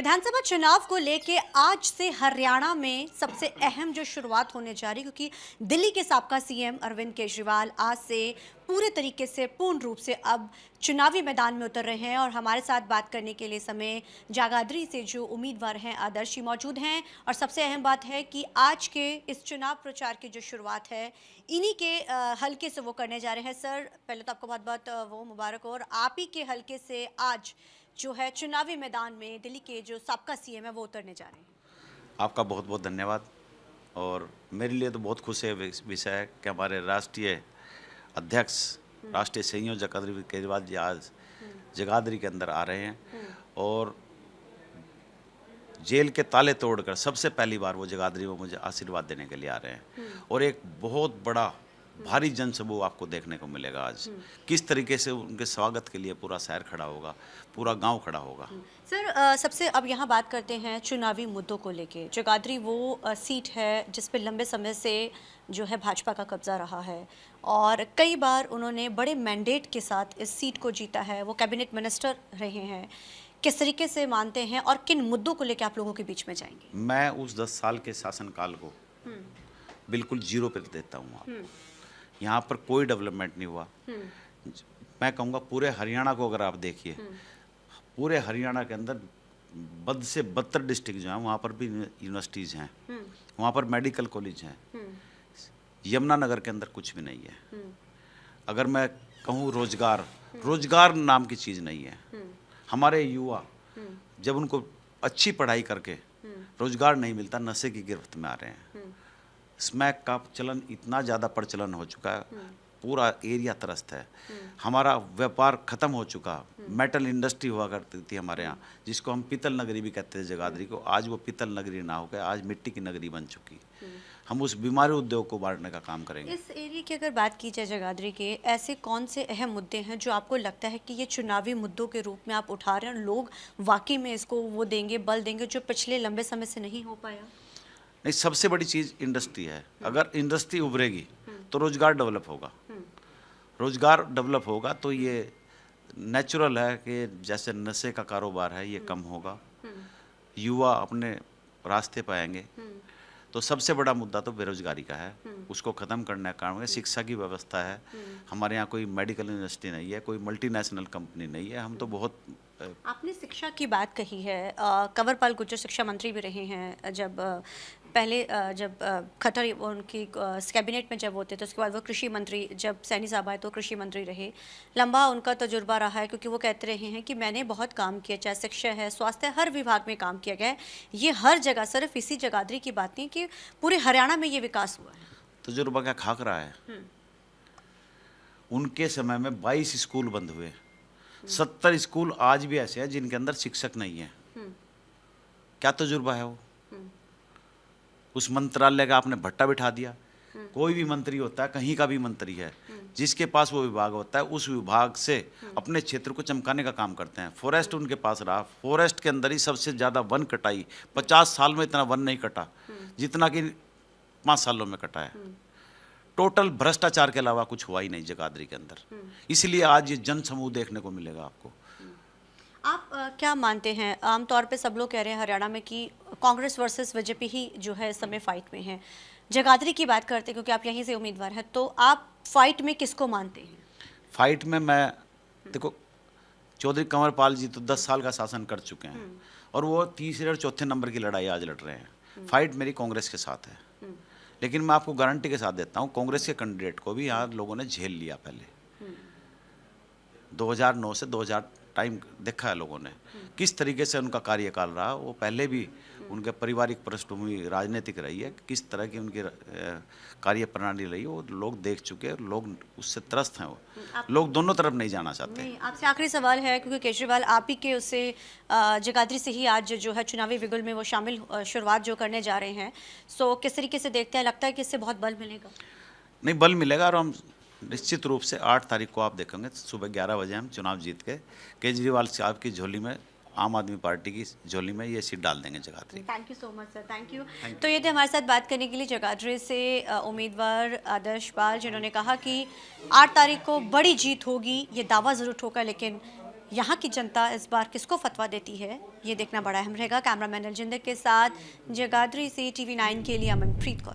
विधानसभा चुनाव को लेके आज से हरियाणा में सबसे अहम जो शुरुआत होने जा रही, क्योंकि दिल्ली के साबका सीएम अरविंद केजरीवाल आज से पूरे तरीके से पूर्ण रूप से अब चुनावी मैदान में उतर रहे हैं। और हमारे साथ बात करने के लिए समय जागादरी से जो उम्मीदवार हैं आदर्श जी मौजूद हैं। और सबसे अहम बात है कि आज के इस चुनाव प्रचार की जो शुरुआत है इन्हीं के हल्के से वो करने जा रहे हैं। सर, पहले तो आपको बहुत बहुत वो मुबारक हो। और आप ही के हल्के से आज जो है चुनावी मैदान में दिल्ली के जो साबका सीएम है वो उतरने जा रहे हैं। आपका बहुत बहुत धन्यवाद। और मेरे लिए तो बहुत खुशी है विषय है कि हमारे राष्ट्रीय अध्यक्ष राष्ट्रीय संयोजक अरविंद केजरीवाल जी आज जगाधरी के अंदर आ रहे हैं। और जेल के ताले तोड़कर सबसे पहली बार वो जगाधरी में मुझे आशीर्वाद देने के लिए आ रहे हैं। और एक बहुत बड़ा भारी जनसमूह आपको देखने को मिलेगा आज। किस तरीके से उनके स्वागत के लिए पूरा शहर खड़ा होगा, पूरा गांव खड़ा होगा। सर, सबसे अब यहाँ बात करते हैं चुनावी मुद्दों को लेके। जगाधरी वो सीट है जिस पे लंबे समय से जो है भाजपा का कब्जा रहा है और कई बार उन्होंने बड़े मैंडेट के साथ इस सीट को जीता है। वो कैबिनेट मिनिस्टर रहे हैं। किस तरीके से मानते हैं और किन मुद्दों को लेकर आप लोगों के बीच में जाएंगे? मैं उस 10 साल के शासनकाल को बिल्कुल जीरो पे देता हूँ। आप यहाँ पर कोई डेवलपमेंट नहीं हुआ। मैं कहूँगा पूरे हरियाणा को अगर आप देखिए, पूरे हरियाणा के अंदर बद से बदतर डिस्ट्रिक्ट जो हैं वहाँ पर भी यूनिवर्सिटीज़ हैं, वहाँ पर मेडिकल कॉलेज हैं। यमुनानगर के अंदर कुछ भी नहीं है। अगर मैं कहूँ रोजगार नाम की चीज़ नहीं है। हमारे युवा जब उनको अच्छी पढ़ाई करके रोजगार नहीं मिलता, नशे की गिरफ्त में आ रहे हैं। स्मैक का चलन इतना ज़्यादा प्रचलन हो चुका है, पूरा एरिया त्रस्त है। हमारा व्यापार खत्म हो चुका। मेटल इंडस्ट्री हुआ करती थी हमारे यहाँ, जिसको हम पीतल नगरी भी कहते थे जगाधरी को। आज वो पीतल नगरी ना होकर आज मिट्टी की नगरी बन चुकी। हम उस बीमारी उद्योग को बांटने का काम करेंगे। इस एरिया की अगर बात की जाए जगाधरी के, ऐसे कौन से अहम मुद्दे हैं जो आपको लगता है कि ये चुनावी मुद्दों के रूप में आप उठा रहे हैं और लोग वाकई में इसको वो देंगे, बल देंगे, जो पिछले लंबे समय से नहीं हो पाया? नहीं, सबसे बड़ी चीज़ इंडस्ट्री है। अगर इंडस्ट्री उभरेगी तो रोजगार डेवलप होगा। रोजगार डेवलप होगा तो ये नेचुरल है कि जैसे नशे का कारोबार है ये कम होगा, युवा अपने रास्ते पाएंगे। तो सबसे बड़ा मुद्दा तो बेरोजगारी का है, उसको ख़त्म करने का काम है। शिक्षा की व्यवस्था है। हमारे यहाँ कोई मेडिकल यूनिवर्सिटी नहीं है, कोई मल्टीनेशनल कंपनी नहीं है। हम तो बहुत आपने शिक्षा की बात कही है। कंवरपाल गुर्जर शिक्षा मंत्री भी रहे हैं जब पहले जब खट्टर उनकी कैबिनेट में जब होते थे। उसके बाद वो कृषि मंत्री, जब सैनी साहब आए तो कृषि मंत्री रहे। लंबा उनका तजुर्बा रहा है, क्योंकि वो कहते रहे हैं कि मैंने बहुत काम किया, चाहे शिक्षा है, स्वास्थ्य, हर विभाग में काम किया गया है। ये हर जगह, सिर्फ इसी जगाधरी की बात नहीं कि पूरे हरियाणा में ये विकास हुआ है। तजुर्बा क्या खाक रहा है। उनके समय में 22 स्कूल बंद हुए। 70 स्कूल आज भी ऐसे हैं जिनके अंदर शिक्षक नहीं है। क्या तजुर्बा है वो? उस मंत्रालय का आपने भट्टा बिठा दिया। कोई भी मंत्री होता है, कहीं का भी मंत्री है, जिसके पास वो विभाग होता है उस विभाग से अपने क्षेत्र को चमकाने का काम करते हैं। फॉरेस्ट उनके पास रहा, फॉरेस्ट के अंदर ही सबसे ज़्यादा वन कटाई। 50 साल में इतना वन नहीं कटा जितना कि 5 सालों में कटा है। टोटल भ्रष्टाचार के अलावा कुछ हुआ ही नहीं जगाधरी के अंदर। इसलिए आज ये जन समूह देखने को मिलेगा आपको। आप क्या मानते हैं? आमतौर पे सब लोग कह रहे हैं हरियाणा में कि कांग्रेस वर्सेस बीजेपी ही जो है इस समय फाइट में है। जगाधरी की बात करते हैं क्योंकि आप यहीं से उम्मीदवार हैं, तो आप फाइट में किसको मानते हैं? फाइट में मैं देखो, चौधरी कंवरपाल जी तो 10 साल का शासन कर चुके हैं और वो तीसरे और चौथे नंबर की लड़ाई आज लड़ रहे हैं। फाइट मेरी कांग्रेस के साथ है, लेकिन मैं आपको गारंटी के साथ देता हूँ कांग्रेस के कैंडिडेट को भी यहाँ लोगों ने झेल लिया। पहले 2009 से 2000 टाइम देखा है लोगों ने किस तरीके से उनका कार्यकाल रहा। वो पहले भी उनके पारिवारिक पृष्ठभूमि राजनीतिक रही है, किस तरह की उनकी कार्य प्रणाली रही है, वो लोग देख चुके हैं। लोग उससे त्रस्त हैं। वो लोग दोनों तरफ नहीं जाना चाहते। नहीं, आपसे आखिरी सवाल है, क्योंकि केजरीवाल आप ही के उससे जगाधरी से ही आज जो है चुनावी बिगुल में वो शामिल शुरुआत जो करने जा रहे हैं, सो किस तरीके से देखते हैं? लगता है कि इससे बहुत बल मिलेगा? नहीं, बल मिलेगा। और हम निश्चित रूप से 8 तारीख को आप देखेंगे सुबह 11 बजे हम चुनाव जीत के केजरीवाल साहब की झोली में, आम आदमी पार्टी की झोली में ये सीट डाल देंगे Jagadhri. Thank you so much sir, thank you. तो ये थे हमारे साथ बात करने के लिए जगाधरी से उम्मीदवार आदर्श पाल, जिन्होंने कहा कि 8 तारीख को बड़ी जीत होगी। ये दावा ज़रूर ठोका, लेकिन यहाँ की जनता इस बार किसको फतवा देती है, ये देखना बड़ा अहम रहेगा। कैमरामैन अलजिंदर के साथ जगाधरी से TV9 के लिए अमनप्रीत कौर।